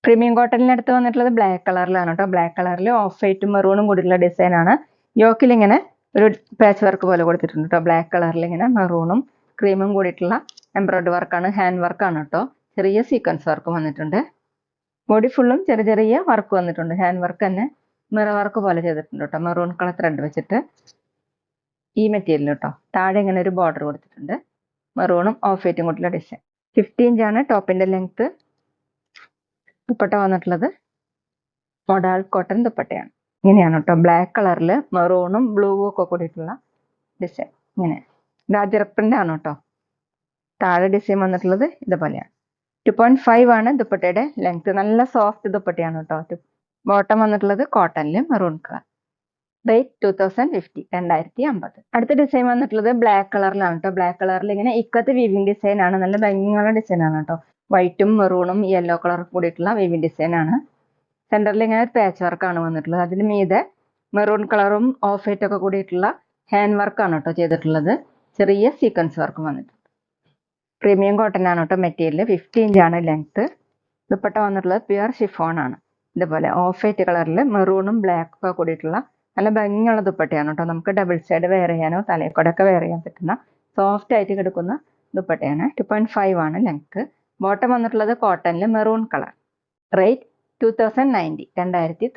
Premium കോട്ടണിന് അടുത്ത് വന്നിട്ടുള്ളത് black കളറിലാണ് കേട്ടോ. ബ്ലാക്ക് കളറിൽ ഓഫ് വൈറ്റും മെറൂണും കൂടിയുള്ള ഡിസൈനാണ്. യോക്കിൽ ഇങ്ങനെ ഒരു പാച്ച് വർക്ക് പോലെ കൊടുത്തിട്ടുണ്ട് കേട്ടോ. ബ്ലാക്ക് കളറിൽ ഇങ്ങനെ മെറൂണും ക്രീമും കൂടിയിട്ടുള്ള എംബ്രോയിഡറി വർക്കാണ്, ഹാൻഡ് വർക്കാണ് കേട്ടോ. ചെറിയ സീക്വൻസ് വർക്ക് വന്നിട്ടുണ്ട്. ബോഡി ഫുള്ളും ചെറിയ ചെറിയ വർക്ക് വന്നിട്ടുണ്ട്. ഹാൻഡ് വർക്ക് തന്നെ മിറർ വർക്ക് പോലെ ചെയ്തിട്ടുണ്ട് കേട്ടോ. മെറൂൺ കളർ ത്രെഡ് വെച്ചിട്ട് ഈ മെറ്റീരിയൽ കേട്ടോ. താഴെ ഇങ്ങനെ ഒരു ബോർഡർ കൊടുത്തിട്ടുണ്ട്. മെറൂണും ഓഫ് വൈറ്റും കൂടിയുള്ള ഡിസൈൻ. 50 ഇഞ്ചാണ് ടോപ്പിന്റെ ലെങ്ത്. ദുപ്പട്ട വന്നിട്ടുള്ളത് മോഡൽ കോട്ടൺ ദുപ്പട്ടയാണ്. ഇങ്ങനെയാണ് കേട്ടോ. ബ്ലാക്ക് കളറിൽ മെറൂണും ബ്ലൂവും ഒക്കെ കൂടിയിട്ടുള്ള ഡിസൈൻ. ഇങ്ങനെ രാജറപ്പിന്റെ ആണ് കേട്ടോ. താഴെ ഡിസൈൻ വന്നിട്ടുള്ളത് ഇതുപോലെയാണ്. 2.5 ആണ് ദുപ്പട്ടയുടെ ലെങ്ത്. നല്ല സോഫ്റ്റ് ദുപ്പട്ടയാണ് കേട്ടോ. ബോട്ടം വന്നിട്ടുള്ളത് കോട്ടണിൽ മെറൂൺ കളർ. റേറ്റ് 2050, 2050. അടുത്ത ഡിസൈൻ വന്നിട്ടുള്ളത് ബ്ലാക്ക് കളറിലാണ് കേട്ടോ. ബ്ലാക്ക് കളറിൽ ഇങ്ങനെ ഇക്കത്ത് വീവിംഗ് ഡിസൈൻ ആണ്. നല്ല ഭംഗിയുള്ള ഡിസൈൻ ആണ് കേട്ടോ. വൈറ്റും മെറൂണും യെല്ലോ കളർ കൂടിയിട്ടുള്ള വീവിംഗ് ഡിസൈൻ ആണ്. സെന്ററിൽ ഇങ്ങനെ ഒരു പാച്ച് വർക്കാണ് വന്നിട്ടുള്ളത്. അതിന് മീതെ മെറൂൺ കളറും ഓഫ് വൈറ്റ് ഒക്കെ കൂടിയിട്ടുള്ള ഹാൻഡ് വർക്കാണ് കേട്ടോ ചെയ്തിട്ടുള്ളത്. ചെറിയ സീക്വൻസ് വർക്കും വന്നിട്ടുണ്ട്. പ്രീമിയം കോട്ടൺ ആണ് കേട്ടോ മെറ്റീരിയൽ. 50 ഇഞ്ചാണ് ലെങ്ത്. ദുപ്പട്ട വന്നിട്ടുള്ളത് പ്യുർ ഷിഫോൺ ആണ്. ഇതുപോലെ ഓഫ് വൈറ്റ് കളറിൽ മെറൂണും ബ്ലാക്കും ഒക്കെ കൂടിയിട്ടുള്ള നല്ല ഭംഗിയുള്ള ദുപ്പട്ടയാണ് കേട്ടോ. നമുക്ക് ഡബിൾ സൈഡ് വെയർ ചെയ്യാനോ തലയിൽ ഒക്കെ വെയർ ചെയ്യാൻ പറ്റുന്ന സോഫ്റ്റ് ആയിട്ട് കിടക്കുന്ന ദുപ്പട്ടയാണ്. 2.5 ആണ് ലെങ്ത്. ബോട്ടം വന്നിട്ടുള്ളത് കോട്ടണിൽ മെറൂൺ കളർ. റേറ്റ് 2090, 2090.